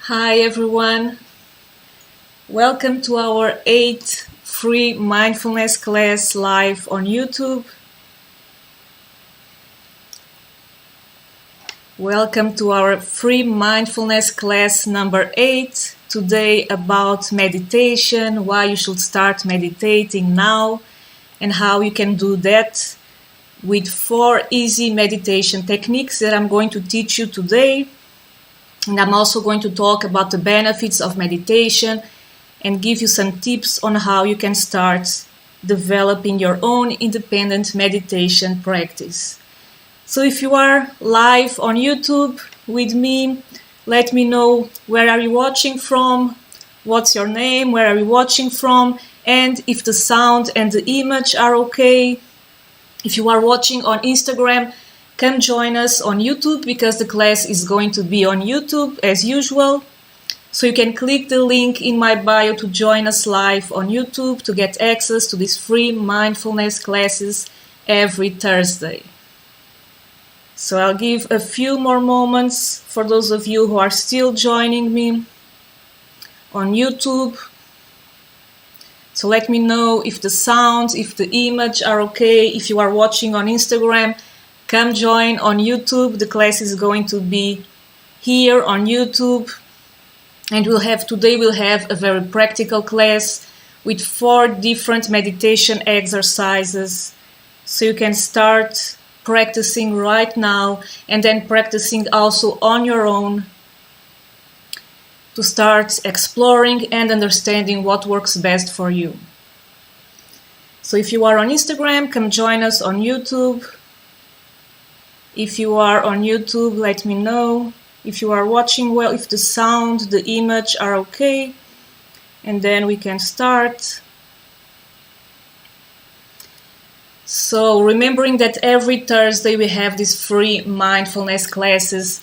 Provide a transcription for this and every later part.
Hi everyone, welcome to our 8th free mindfulness class live on YouTube. Welcome to our free mindfulness class number 8, today about meditation, why you should start meditating now and how you can do that with 4 easy meditation techniques that I'm going to teach you today. And I'm also going to talk about the benefits of meditation and give you some tips on how you can start developing your own independent meditation practice. So if you are live on YouTube with me, let me know where are you watching from, what's your name, where are you watching from, and if the sound and the image are okay. If you are watching on Instagram, come join us on YouTube because the class is going to be on YouTube as usual. So you can click the link in my bio to join us live on YouTube to get access to these free mindfulness classes every Thursday. So I'll give a few more moments for those of you who are still joining me on YouTube. So let me know if the sound, if the image are okay. If you are watching on Instagram, come join on YouTube. The class is going to be here on YouTube. And today we'll have a very practical class with 4 different meditation exercises. So you can start practicing right now and then practicing also on your own to start exploring and understanding what works best for you. So if you are on Instagram, come join us on YouTube. If you are on YouTube, let me know if you are watching well, if the sound, the image are okay, and then we can start. So remembering that every Thursday we have these free mindfulness classes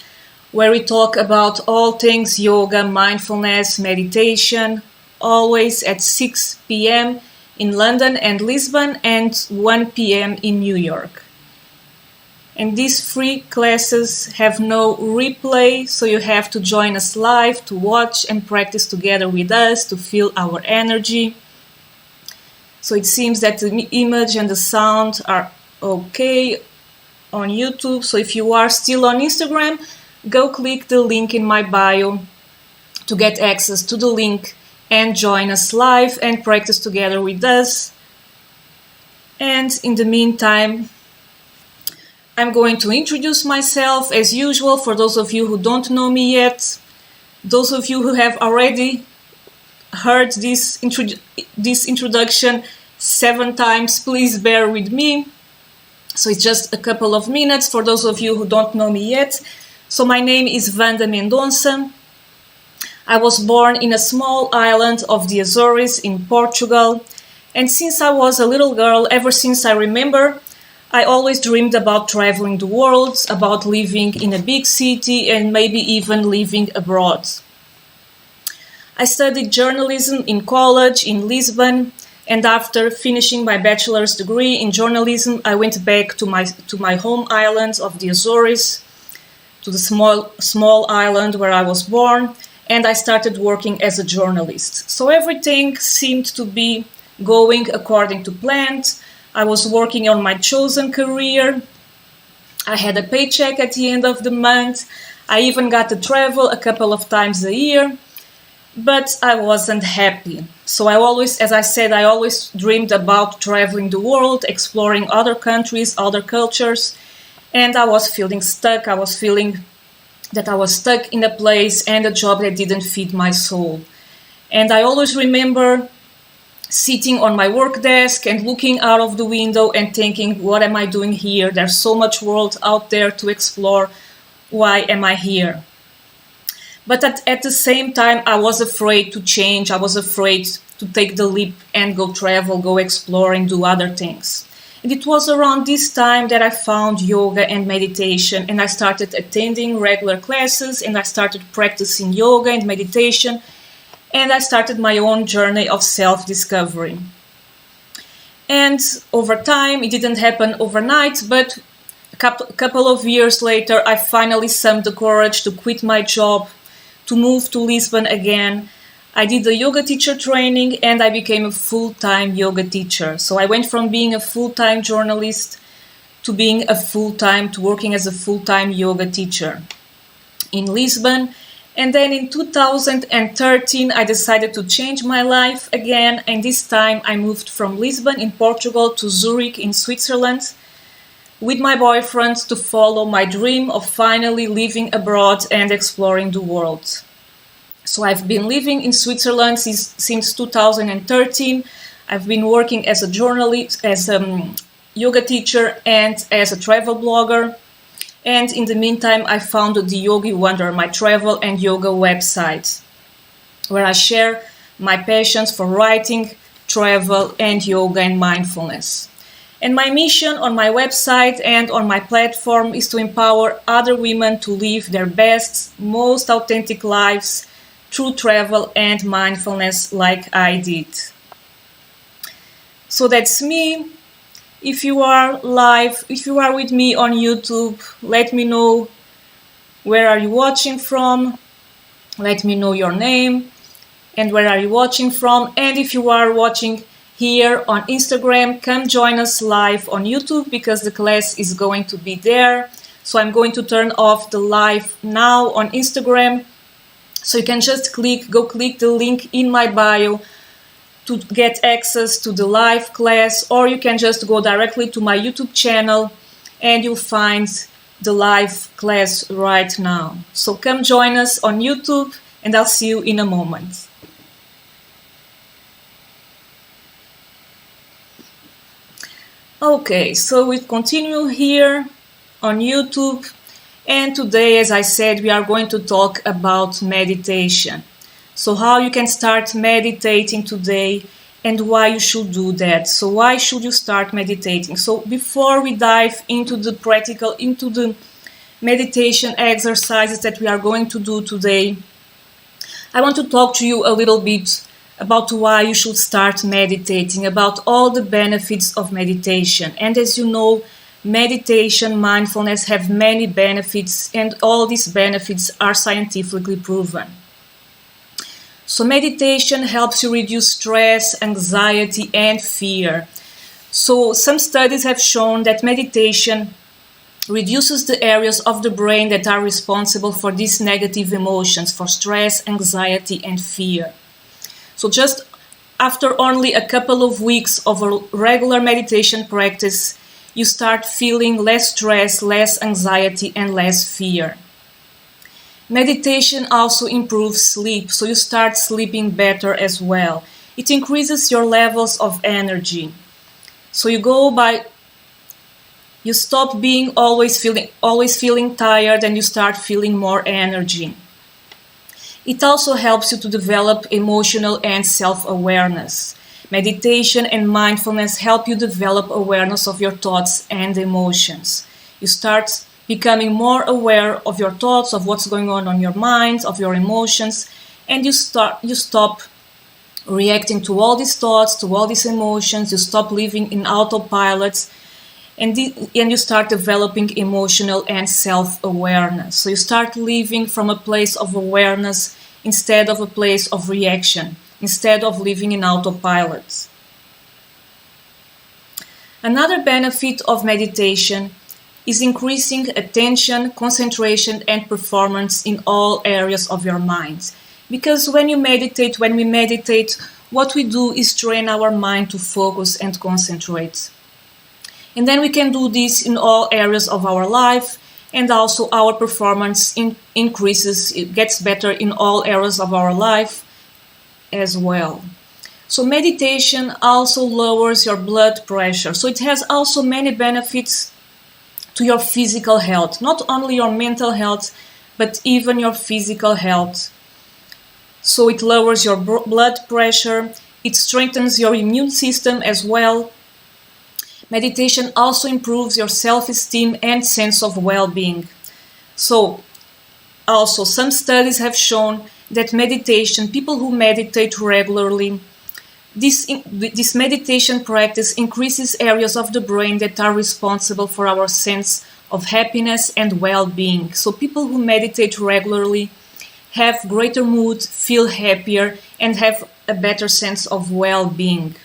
where we talk about all things yoga, mindfulness, meditation, always at 6 p.m. in London and Lisbon and 1 p.m. in New York. And these free classes have no replay, so you have to join us live to watch and practice together with us to feel our energy. So it seems that the image and the sound are okay on YouTube. So if you are still on Instagram, go click the link in my bio to get access to the link and join us live and practice together with us. And in the meantime, I'm going to introduce myself as usual for those of you who don't know me yet. Those of you who have already heard this introduction 7 times, please bear with me. So it's just a couple of minutes for those of you who don't know me yet. So my name is Wanda Mendonça. I was born in a small island of the Azores in Portugal. And since I was a little girl, ever since I remember, I always dreamed about traveling the world, about living in a big city and maybe even living abroad. I studied journalism in college in Lisbon, and after finishing my bachelor's degree in journalism, I went back to my home island of the Azores, to the small island where I was born, and I started working as a journalist. So everything seemed to be going according to plan. I was working on my chosen career. I had a paycheck at the end of the month. I even got to travel a couple of times a year, but I wasn't happy. So I always dreamed about traveling the world, exploring other countries, other cultures, and I was feeling stuck. I was feeling that I was stuck in a place and a job that didn't feed my soul. And I always remember sitting on my work desk and looking out of the window and thinking, what am I doing here? There's so much world out there to explore. Why am I here? But at the same time, I was afraid to change. I was afraid to take the leap and go travel, go explore and do other things. And it was around this time that I found yoga and meditation, and I started attending regular classes and I started practicing yoga and meditation. And I started my own journey of self-discovery. And over time, it didn't happen overnight, but a couple of years later, I finally summoned the courage to quit my job, to move to Lisbon again. I did the yoga teacher training and I became a full-time yoga teacher. So I went from being a full-time journalist to working as a full-time yoga teacher in Lisbon. And then in 2013, I decided to change my life again. And this time I moved from Lisbon in Portugal to Zurich in Switzerland with my boyfriend to follow my dream of finally living abroad and exploring the world. So I've been living in Switzerland since 2013. I've been working as a journalist, as a yoga teacher, and as a travel blogger. And in the meantime, I founded the Yogi Wonder, my travel and yoga website, where I share my passions for writing, travel, and yoga and mindfulness. And my mission on my website and on my platform is to empower other women to live their best, most authentic lives through travel and mindfulness like I did. So that's me. If you are with me on YouTube, let me know where are you watching from. Let me know your name and where are you watching from. And if you are watching here on Instagram, come join us live on YouTube because the class is going to be there. So I'm going to turn off the live now on Instagram. So you can just go click the link in my bio to get access to the live class, or you can just go directly to my YouTube channel and you'll find the live class right now. So come join us on YouTube and I'll see you in a moment. Okay, so we continue here on YouTube, and today, as I said, we are going to talk about meditation. So how you can start meditating today and why you should do that. So why should you start meditating? So before we dive into the meditation exercises that we are going to do today, I want to talk to you a little bit about why you should start meditating, about all the benefits of meditation. And as you know, meditation, mindfulness have many benefits, and all these benefits are scientifically proven. So meditation helps you reduce stress, anxiety, and fear. So some studies have shown that meditation reduces the areas of the brain that are responsible for these negative emotions, for stress, anxiety, and fear. So just after only a couple of weeks of a regular meditation practice, you start feeling less stress, less anxiety, and less fear. Meditation also improves sleep, so you start sleeping better as well. It increases your levels of energy. So you stop being always feeling tired and you start feeling more energy. It also helps you to develop emotional and self-awareness. Meditation and mindfulness help you develop awareness of your thoughts and emotions. You start becoming more aware of your thoughts, of what's going on your mind, of your emotions, and you stop reacting to all these thoughts, to all these emotions. You stop living in autopilot, and you start developing emotional and self-awareness. So you start living from a place of awareness instead of a place of reaction, instead of living in autopilot. Another benefit of meditation is increasing attention, concentration, and performance in all areas of your mind. Because when we meditate, what we do is train our mind to focus and concentrate. And then we can do this in all areas of our life, and also our performance increases, it gets better in all areas of our life as well. So meditation also lowers your blood pressure. So it has also many benefits to your physical health, not only your mental health, but even your physical health. So it lowers your blood pressure, it strengthens your immune system as well. Meditation also improves your self-esteem and sense of well-being. So also some studies have shown that people who meditate regularly, this meditation practice increases areas of the brain that are responsible for our sense of happiness and well-being. So people who meditate regularly have greater mood, feel happier, and have a better sense of well-being.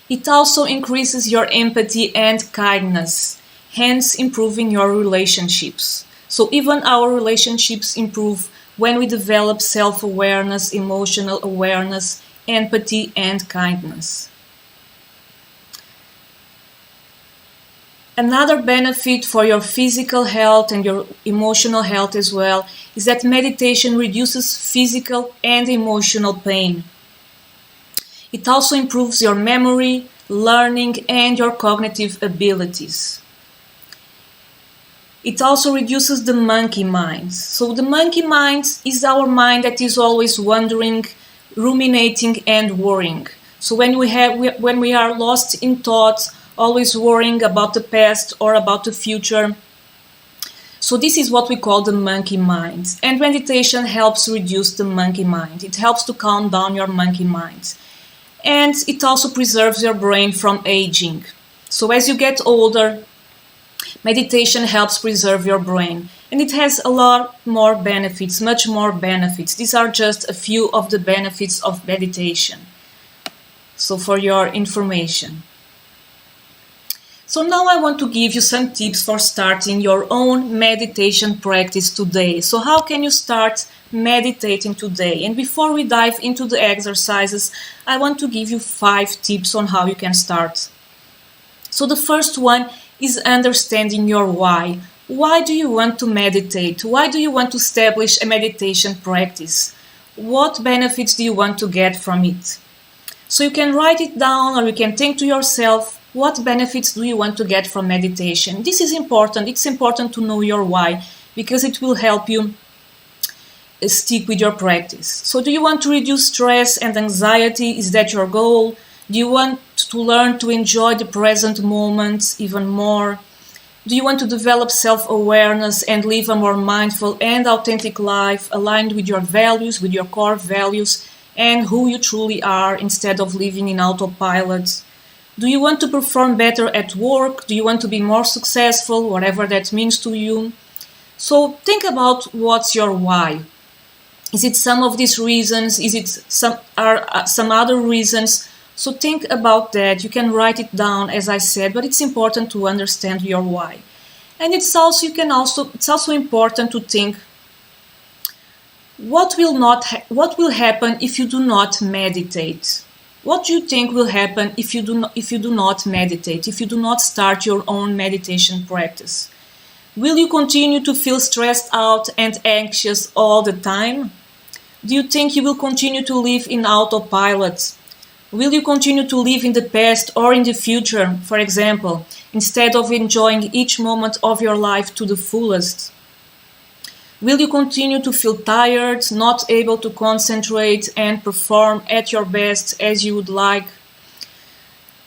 It also increases your empathy and kindness, hence improving your relationships. So even our relationships improve when we develop self-awareness, emotional awareness, empathy, and kindness. Another benefit for your physical health and your emotional health as well is that meditation reduces physical and emotional pain. It also improves your memory, learning, and your cognitive abilities. It also reduces the monkey mind. So the monkey mind is our mind that is always wondering, ruminating, and worrying. So when we are lost in thoughts, always worrying about the past or about the future, so this is what we call the monkey mind. And meditation helps reduce the monkey mind. It helps to calm down your monkey mind. And it also preserves your brain from aging. So as you get older, meditation helps preserve your brain. And it has a lot more benefits, much more benefits. These are just a few of the benefits of meditation. So for your information. So now I want to give you some tips for starting your own meditation practice today. So how can you start meditating today? And before we dive into the exercises, I want to give you 5 tips on how you can start. So the first one is understanding your why. Why do you want to meditate? Why do you want to establish a meditation practice? What benefits do you want to get from it? So you can write it down, or you can think to yourself, what benefits do you want to get from meditation? This is important. It's important to know your why, because it will help you stick with your practice. So do you want to reduce stress and anxiety? Is that your goal? Do you want to learn to enjoy the present moment even more? Do you want to develop self-awareness and live a more mindful and authentic life aligned with your values, with your core values, and who you truly are, instead of living in autopilot? Do you want to perform better at work? Do you want to be more successful, whatever that means to you? So think about what's your why. Is it some of these reasons? Is it some other reasons? So think about that. You can write it down, as I said, but it's important to understand your why. And it's also important to think, what will happen if you do not meditate? What do you think will happen if you do not meditate, if you do not start your own meditation practice? Will you continue to feel stressed out and anxious all the time? Do you think you will continue to live in autopilot? Will you continue to live in the past or in the future, for example, instead of enjoying each moment of your life to the fullest? Will you continue to feel tired, not able to concentrate and perform at your best as you would like?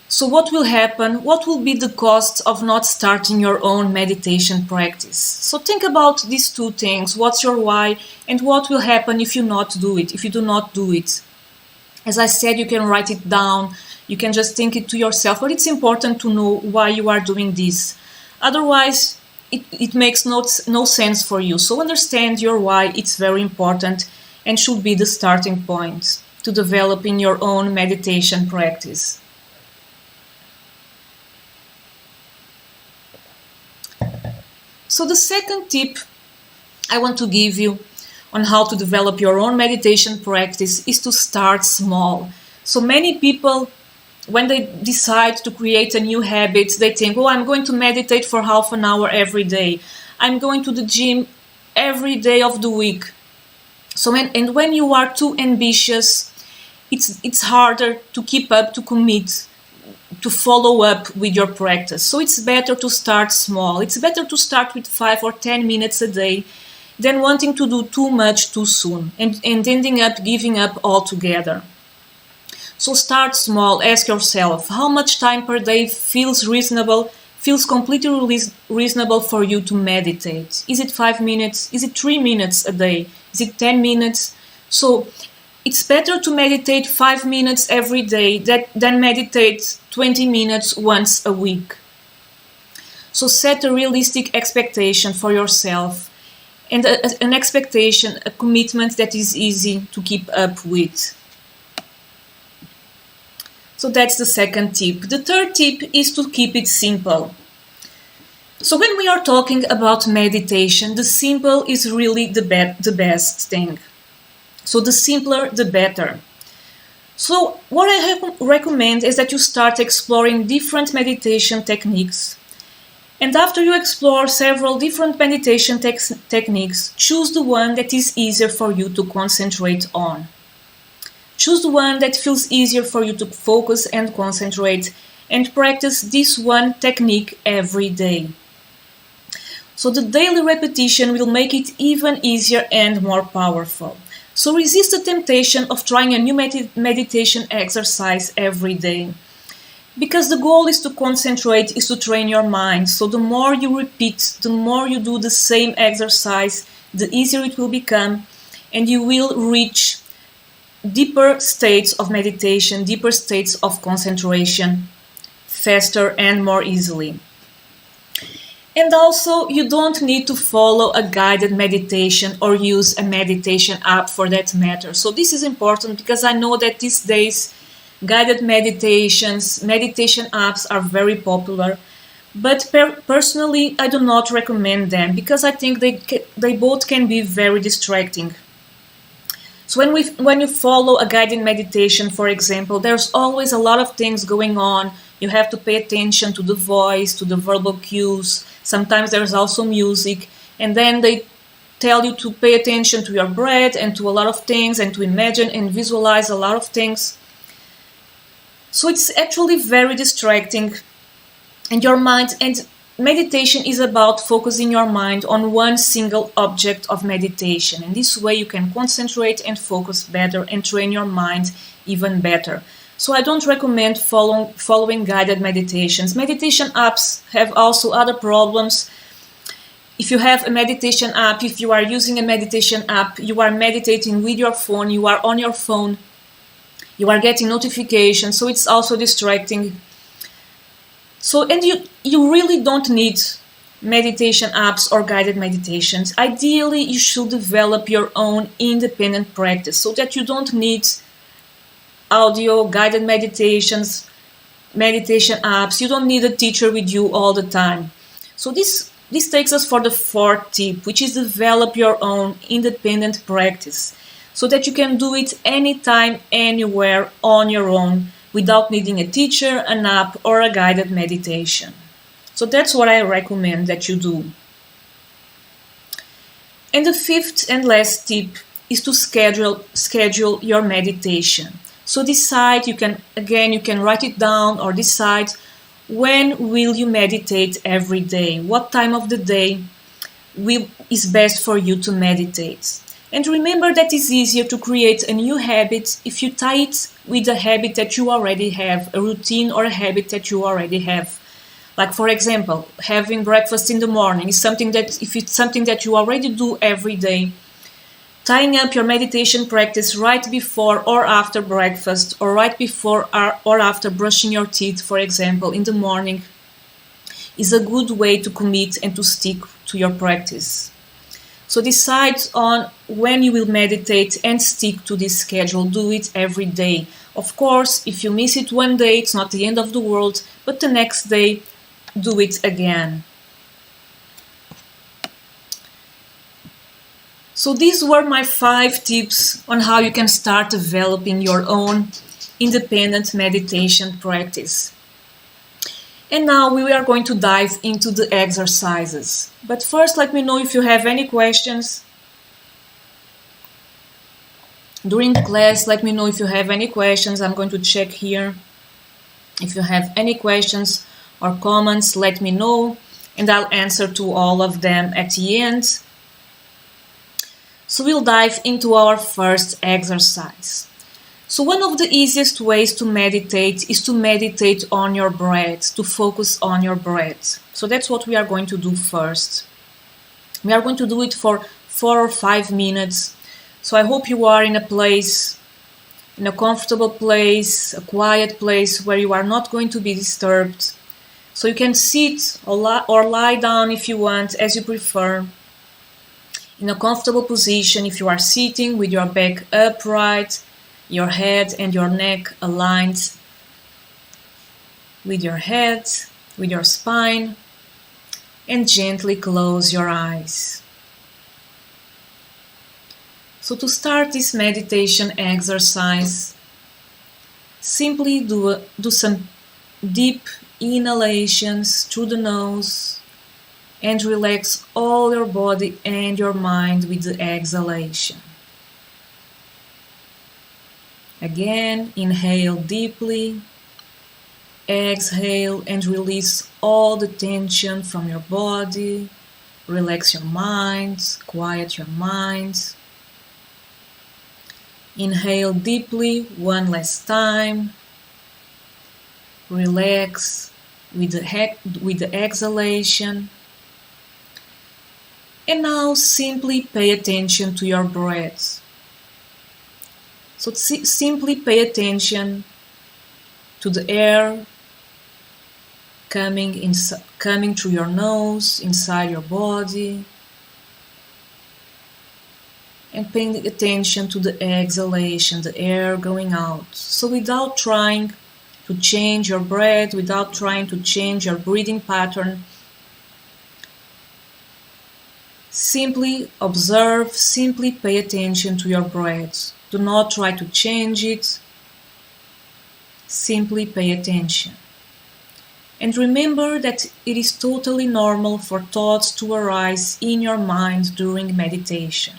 So what will happen? What will be the cost of not starting your own meditation practice? So think about these 2 things. What's your why, and what will happen if you do not do it? As I said, you can write it down. You can just think it to yourself, but it's important to know why you are doing this. Otherwise, it makes no sense for you. So understand your why. It's very important and should be the starting point to developing your own meditation practice. So the second tip I want to give you on how to develop your own meditation practice is to start small. So many people, when they decide to create a new habit, they think, I'm going to meditate for half an hour every day. I'm going to the gym every day of the week. So when you are too ambitious, it's harder to keep up, to commit, to follow up with your practice. So it's better to start small. It's better to start with 5 or 10 minutes a day than wanting to do too much too soon and ending up giving up altogether. So start small. Ask yourself, how much time per day feels completely reasonable for you to meditate? Is it 5 minutes? Is it 3 minutes a day? Is it 10 minutes? So it's better to meditate 5 minutes every day than meditate 20 minutes once a week. So set a realistic expectation for yourself and an expectation, a commitment that is easy to keep up with. So that's the second tip. The third tip is to keep it simple. So when we are talking about meditation, the simple is really the best thing. So the simpler, the better. So what I recommend is that you start exploring different meditation techniques. And after you explore several different meditation techniques, choose the one that is easier for you to concentrate on. Choose the one that feels easier for you to focus and concentrate, and practice this one technique every day. So the daily repetition will make it even easier and more powerful. So resist the temptation of trying a new meditation exercise every day. Because the goal is to concentrate, is to train your mind. So the more you repeat, the more you do the same exercise, the easier it will become, and you will reach deeper states of meditation, deeper states of concentration, faster and more easily. And also, you don't need to follow a guided meditation or use a meditation app for that matter. So this is important because I know that these days guided meditations, meditation apps are very popular. But personally, I do not recommend them because I think they both can be very distracting. So when you follow a guided meditation, for example, there's always a lot of things going on. You have to pay attention to the voice, to the verbal cues. Sometimes there's also music. And then they tell you to pay attention to your breath and to a lot of things and to imagine and visualize a lot of things. So it's actually very distracting. And your mind, and meditation is about focusing your mind on one single object of meditation. And this way you can concentrate and focus better and train your mind even better. So I don't recommend following guided meditations. Meditation apps have also other problems. If you have a meditation app, if you are using a meditation app, you are meditating with your phone, you are on your phone, you are getting notifications, so it's also distracting. So, and you really don't need meditation apps or guided meditations. Ideally, you should develop your own independent practice so that you don't need audio, guided meditations, meditation apps. You don't need a teacher with you all the time. So this takes us for the fourth tip, which is develop your own independent practice so that you can do it anytime, anywhere, on your own, without needing a teacher, an app, or a guided meditation. So that's what I recommend that you do. And the fifth and last tip is to schedule your meditation. So decide, you can write it down or decide when will you meditate every day, what time of the day is best for you to meditate. And remember that it's easier to create a new habit if you tie it with a habit that you already have, a routine or a habit that you already have. Like, for example, having breakfast in the morning is something that, if it's something that you already do every day, tying up your meditation practice right before or after breakfast, or right before or after brushing your teeth, for example, in the morning, is a good way to commit and to stick to your practice. So decide on when you will meditate and stick to this schedule. Do it every day. Of course, if you miss it one day, it's not the end of the world, but the next day, do it again. So these were my 5 tips on how you can start developing your own independent meditation practice. And now we are going to dive into the exercises. But first, let me know if you have any questions. During class, let me know if you have any questions. I'm going to check here. If you have any questions or comments, let me know, and I'll answer to all of them at the end. So we'll dive into our first exercise. So one of the easiest ways to meditate is to meditate on your breath, to focus on your breath. So that's what we are going to do first. We are going to do it for 4 or 5 minutes. So I hope you are in a place, in a comfortable place, a quiet place where you are not going to be disturbed. So you can sit or lie down if you want, as you prefer. in a comfortable position. If you are sitting with your back upright, your head and your neck aligned with your head, with your spine, and gently close your eyes. So to start this meditation exercise, simply do some deep inhalations through the nose and relax all your body and your mind with the exhalation. Again, inhale deeply, exhale and release all the tension from your body. Relax your mind, quiet your mind. Inhale deeply one last time. Relax with the exhalation. And now simply pay attention to your breath. So simply pay attention to the air coming through your nose, inside your body, and paying attention to the exhalation, the air going out. So without trying to change your breath, without trying to change your breathing pattern, simply observe, simply pay attention to your breath. Do not try to change it. Simply pay attention. And remember that it is totally normal for thoughts to arise in your mind during meditation.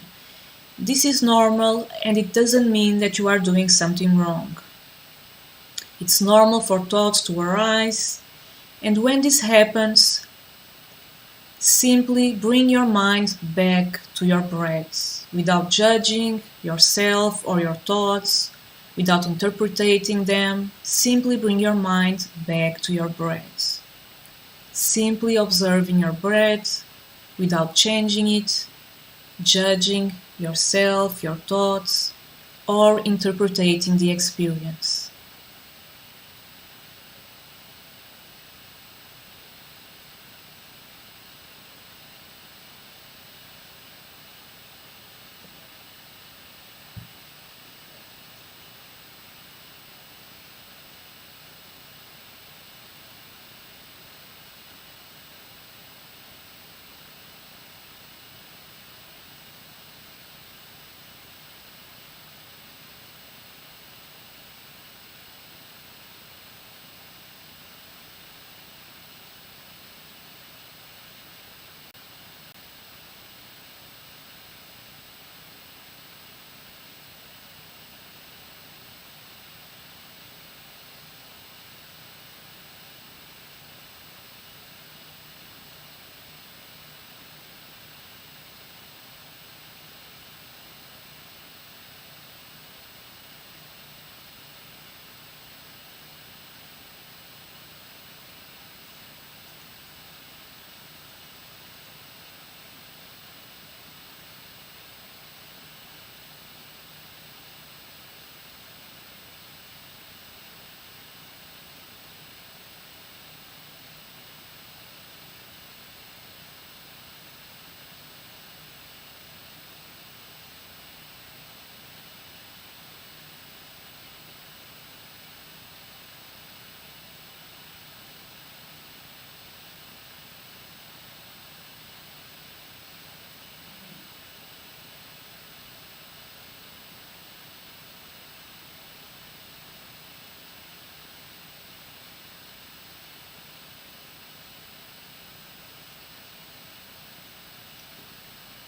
This is normal, and it doesn't mean that you are doing something wrong. It's normal for thoughts to arise, and when this happens, simply bring your mind back to your breath without judging yourself or your thoughts, without interpreting them. Simply bring your mind back to your breath. Simply observing your breath without changing it, judging yourself, your thoughts, or interpreting the experience.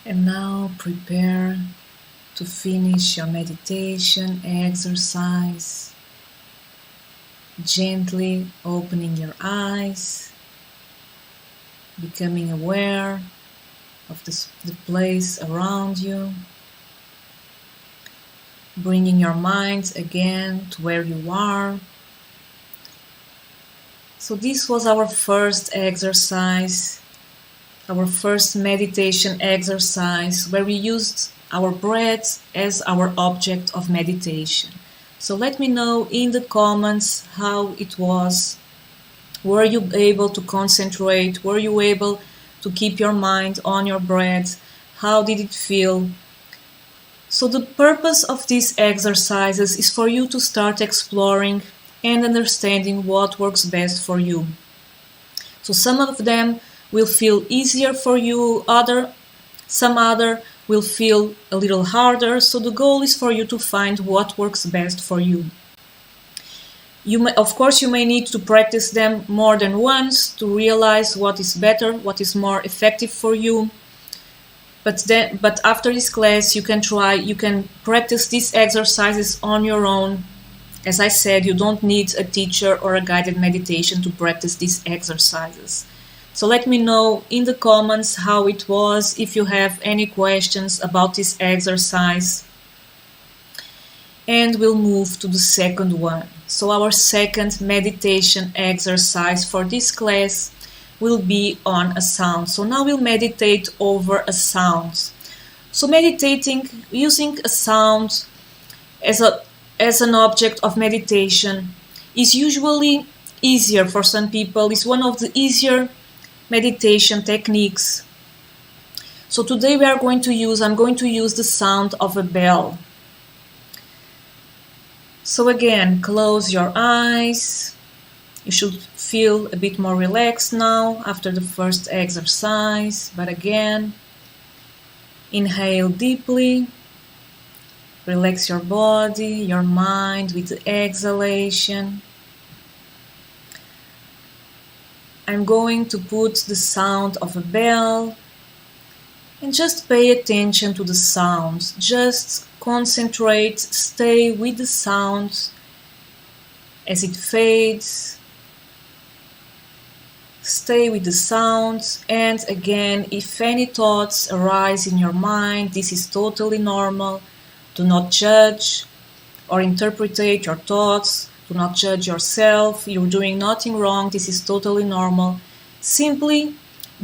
And now prepare to finish your meditation exercise, gently opening your eyes, becoming aware of the place around you, bringing your mind again to where you are. So this was our first exercise, our first meditation exercise, where we used our breath as our object of meditation. So let me know in the comments how it was. Were you able to concentrate? Were you able to keep your mind on your breath? How did it feel? So the purpose of these exercises is for you to start exploring and understanding what works best for you. So some of them will feel easier for you, some other will feel a little harder. So the goal is for you to find what works best for you. Of course, you may need to practice them more than once to realize what is better, what is more effective for you. But after this class, you can practice these exercises on your own. As I said, you don't need a teacher or a guided meditation to practice these exercises. So let me know in the comments how it was, if you have any questions about this exercise. And we'll move to the second one. So our second meditation exercise for this class will be on a sound. So now we'll meditate over a sound. So meditating using a sound as an object of meditation is usually easier for some people. It's one of the easier meditation techniques. So today I'm going to use the sound of a bell. So again, close your eyes. You should feel a bit more relaxed now after the first exercise. But again, inhale deeply. Relax your body, your mind with the exhalation. I'm going to put the sound of a bell and just pay attention to the sound. Just concentrate, stay with the sound as it fades. Stay with the sound, and again, if any thoughts arise in your mind, this is totally normal. Do not judge or interpret your thoughts. Do not judge yourself. You're doing nothing wrong. This is totally normal. Simply,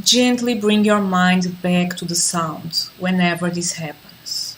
gently bring your mind back to the sound whenever this happens.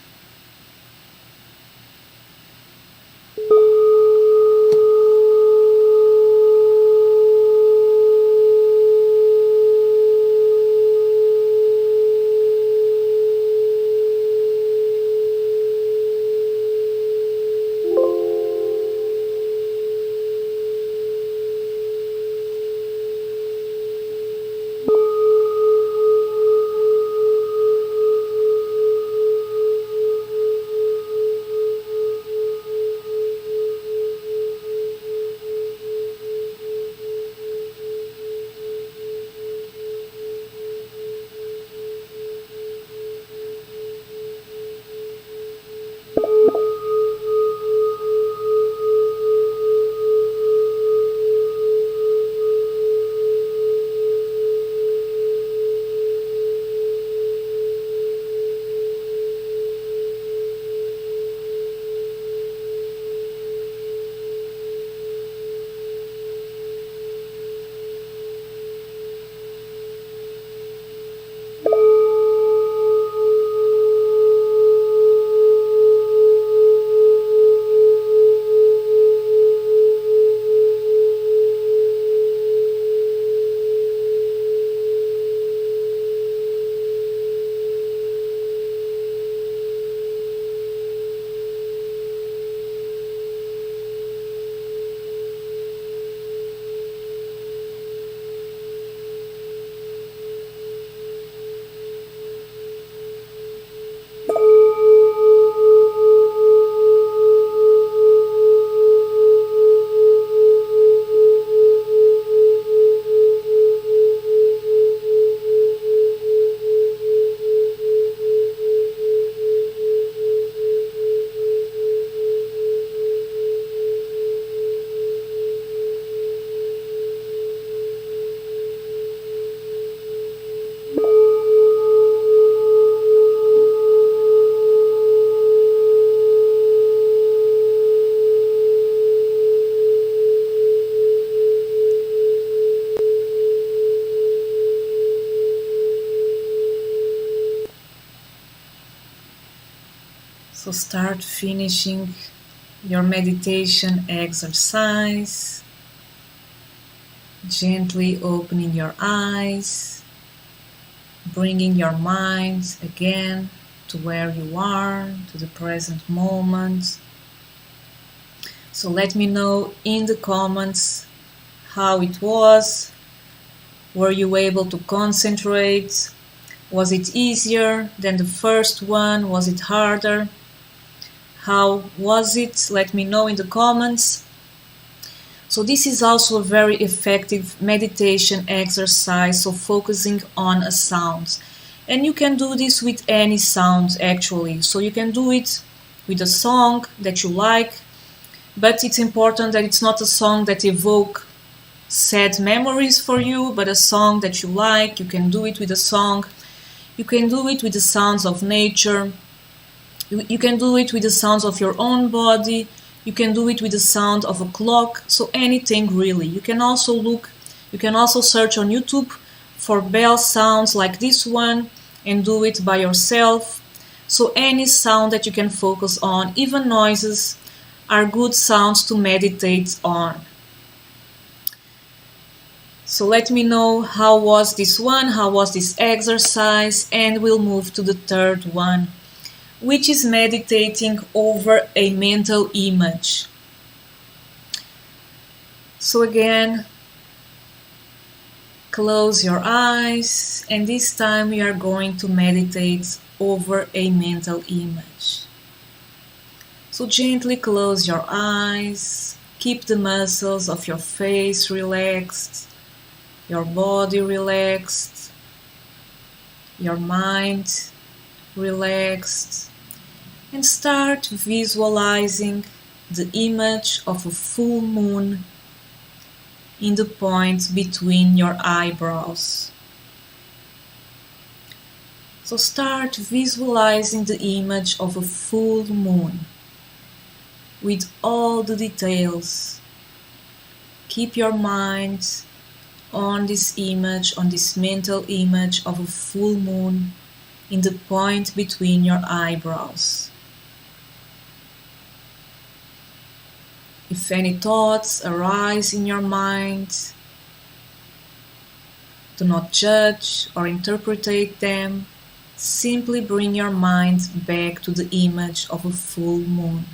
So start finishing your meditation exercise, gently opening your eyes. bringing your mind again to where you are, to the present moment. So let me know in the comments how it was. Were you able to concentrate? Was it easier than the first one? Was it harder? How was it? Let me know in the comments. So this is also a very effective meditation exercise, so focusing on a sound. And you can do this with any sound actually. So you can do it with a song that you like, but it's important that it's not a song that evoke sad memories for you, but a song that you like. You can do it with a song. You can do it with the sounds of nature. You can do it with the sounds of your own body. You can do it with the sound of a clock. So anything really. You can also search on YouTube for bell sounds like this one and do it by yourself. So any sound that you can focus on, even noises, are good sounds to meditate on. So let me know how was this one, how was this exercise, and we'll move to the third one, which is meditating over a mental image. So again, close your eyes, and this time we are going to meditate over a mental image. So gently close your eyes, keep the muscles of your face relaxed, your body relaxed, your mind relaxed, and start visualizing the image of a full moon in the point between your eyebrows. So start visualizing the image of a full moon with all the details. Keep your mind on this image, on this mental image of a full moon in the point between your eyebrows. If any thoughts arise in your mind, do not judge or interpret them. Simply bring your mind back to the image of a full moon.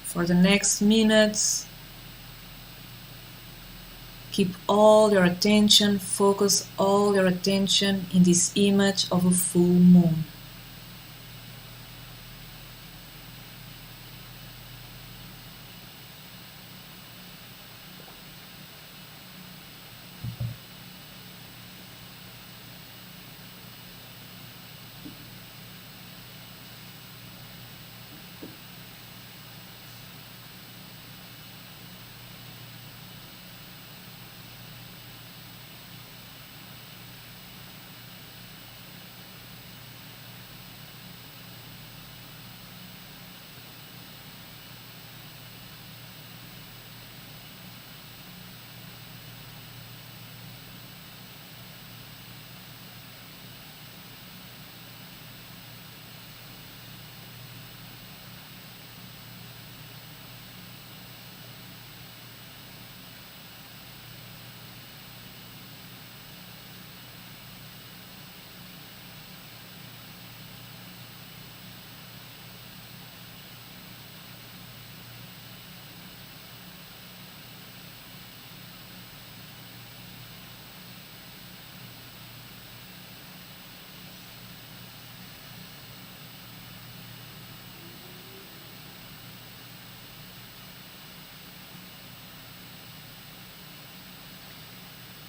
For the next minutes, keep all your attention, focus all your attention in this image of a full moon.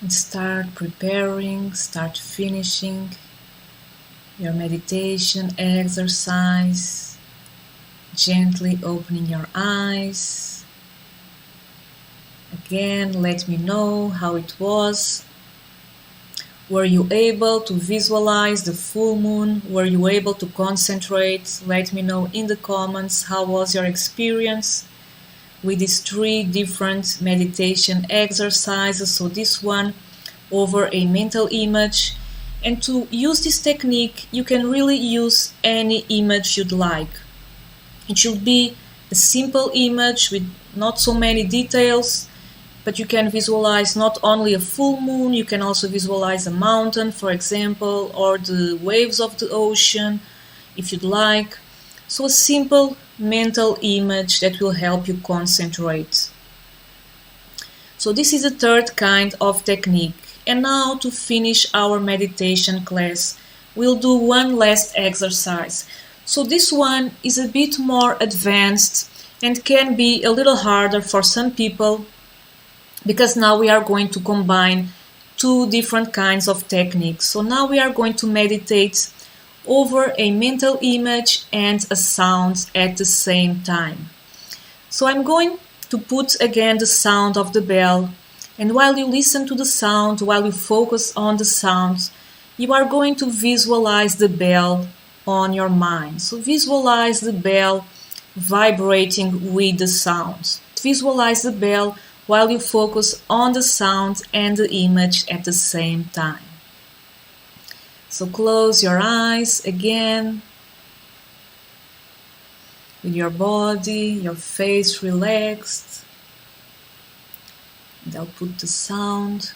And start preparing, start finishing your meditation exercise, gently opening your eyes. Again, let me know how it was. Were you able to visualize the full moon? Were you able to concentrate? Let me know in the comments how was your experience with these 3 different meditation exercises. So this one over a mental image. And to use this technique, you can really use any image you'd like. It should be a simple image with not so many details. but you can visualize not only a full moon, you can also visualize a mountain, for example, or the waves of the ocean, if you'd like. So a simple mental image that will help you concentrate. So this is the third kind of technique. And now to finish our meditation class, we'll do one last exercise. So this one is a bit more advanced and can be a little harder for some people, because now we are going to combine two different kinds of techniques. So now we are going to meditate over a mental image and a sound at the same time. So I'm going to put again the sound of the bell, and while you listen to the sound, while you focus on the sound, you are going to visualize the bell on your mind. So visualize the bell vibrating with the sound. Visualize the bell while you focus on the sound and the image at the same time. So close your eyes again, with your body, your face relaxed, and I'll put the sound.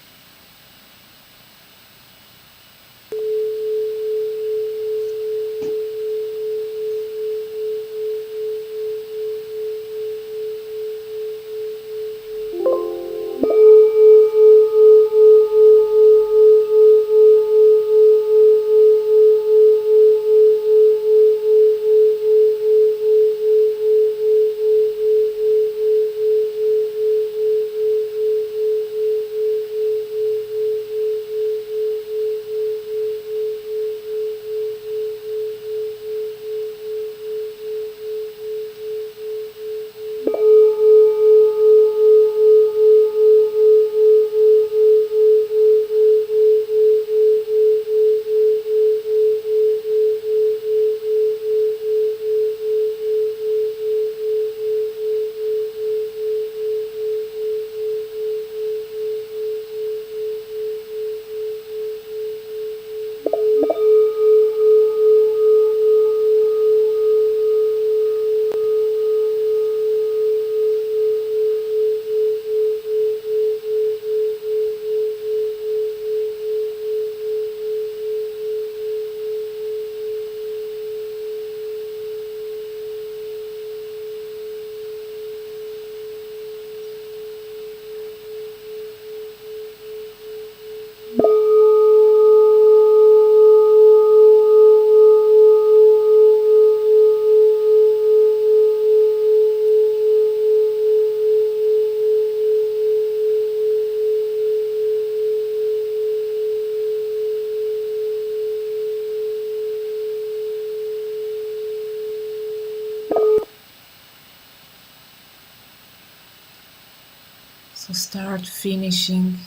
So start finishing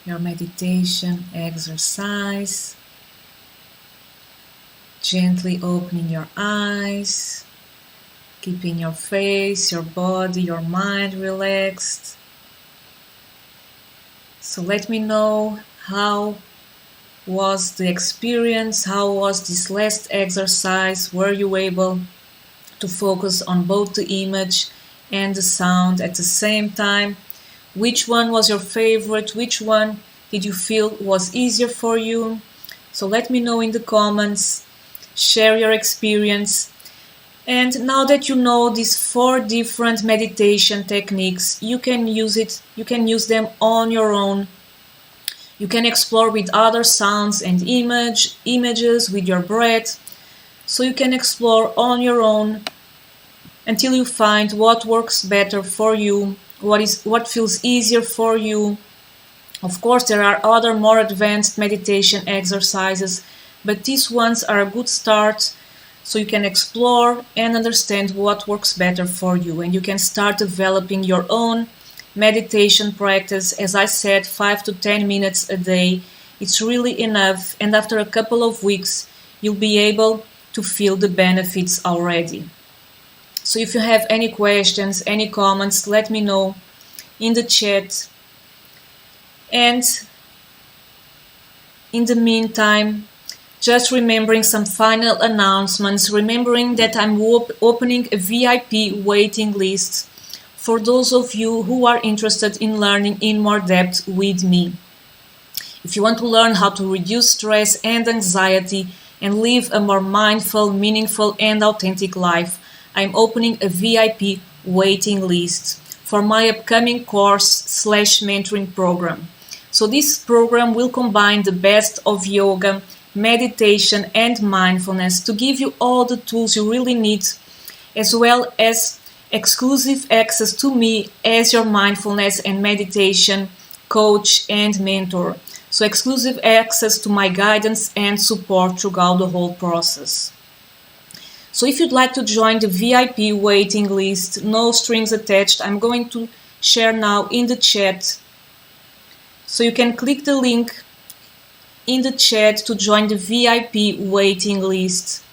your meditation exercise, gently opening your eyes, keeping your face, your body, your mind relaxed. So let me know, how was the experience? How was this last exercise? Were you able to focus on both the image and the sound at the same time? Which one was your favorite? Which one did you feel was easier for you? So let me know in the comments. Share your experience. And now that you know these 4 different meditation techniques, you can use them on your own. You can explore with other sounds and images, with your breath. So you can explore on your own until you find what works better for you, what feels easier for you. Of course, there are other more advanced meditation exercises, but these ones are a good start, so you can explore and understand what works better for you, and you can start developing your own meditation practice. As I said, 5 to 10 minutes a day. It's really enough, and after a couple of weeks, you'll be able to feel the benefits already. So if you have any questions, any comments, let me know in the chat. And in the meantime, just remembering some final announcements, remembering that I'm opening a VIP waiting list for those of you who are interested in learning in more depth with me. If you want to learn how to reduce stress and anxiety and live a more mindful, meaningful, and authentic life, I'm opening a VIP waiting list for my upcoming course/mentoring program. So this program will combine the best of yoga, meditation, and mindfulness to give you all the tools you really need, as well as exclusive access to me as your mindfulness and meditation coach and mentor. So exclusive access to my guidance and support throughout the whole process. So if you'd like to join the VIP waiting list, no strings attached, I'm going to share now in the chat. So you can click the link in the chat to join the VIP waiting list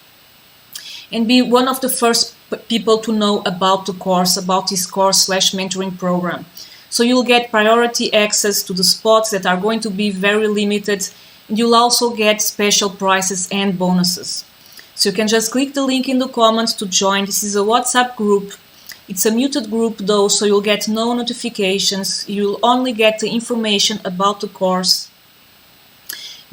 and be one of the first people to know about the course, about this course/mentoring program. So you'll get priority access to the spots that are going to be very limited, and you'll also get special prices and bonuses. So you can just click the link in the comments to join. This is a WhatsApp group. It's a muted group though, so you'll get no notifications. You'll only get the information about the course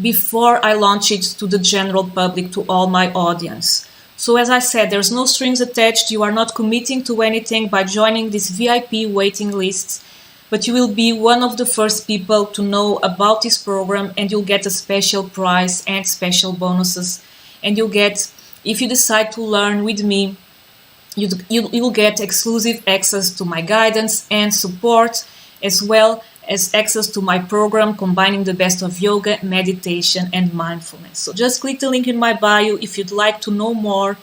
before I launch it to the general public, to all my audience. So as I said, there's no strings attached. You are not committing to anything by joining this VIP waiting list, but you will be one of the first people to know about this program, and you'll get a special price and special bonuses. And you'll get, if you decide to learn with me, you'll get exclusive access to my guidance and support, as well as access to my program combining the best of yoga, meditation, and mindfulness. So just click the link in my bio if you'd like to know more.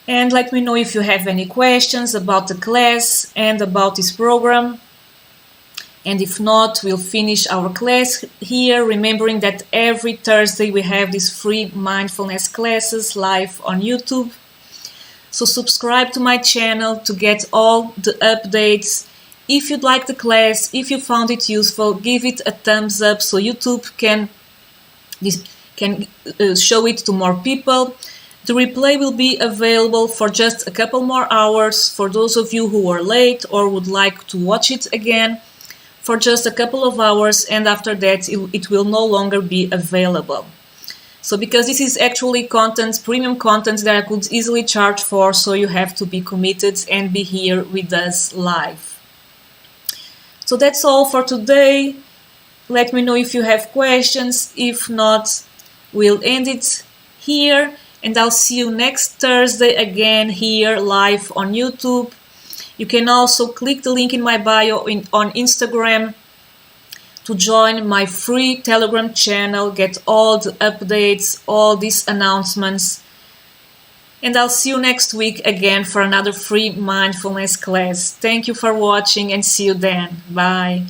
And let me know if you have any questions about the class and about this program. And if not, we'll finish our class here, remembering that every Thursday we have these free mindfulness classes live on YouTube. So subscribe to my channel to get all the updates. If you'd like the class, if you found it useful, give it a thumbs up so YouTube can show it to more people. The replay will be available for just a couple more hours for those of you who are late or would like to watch it again, for just a couple of hours, and after that it will no longer be available. So because this is actually content, premium content that I could easily charge for, so you have to be committed and be here with us live. So that's all for today. Let me know if you have questions. If not, we'll end it here, and I'll see you next Thursday again here live on YouTube. You can also click the link in my bio on Instagram to join my free Telegram channel, get all the updates, all these announcements. And I'll see you next week again for another free mindfulness class. Thank you for watching and see you then. Bye.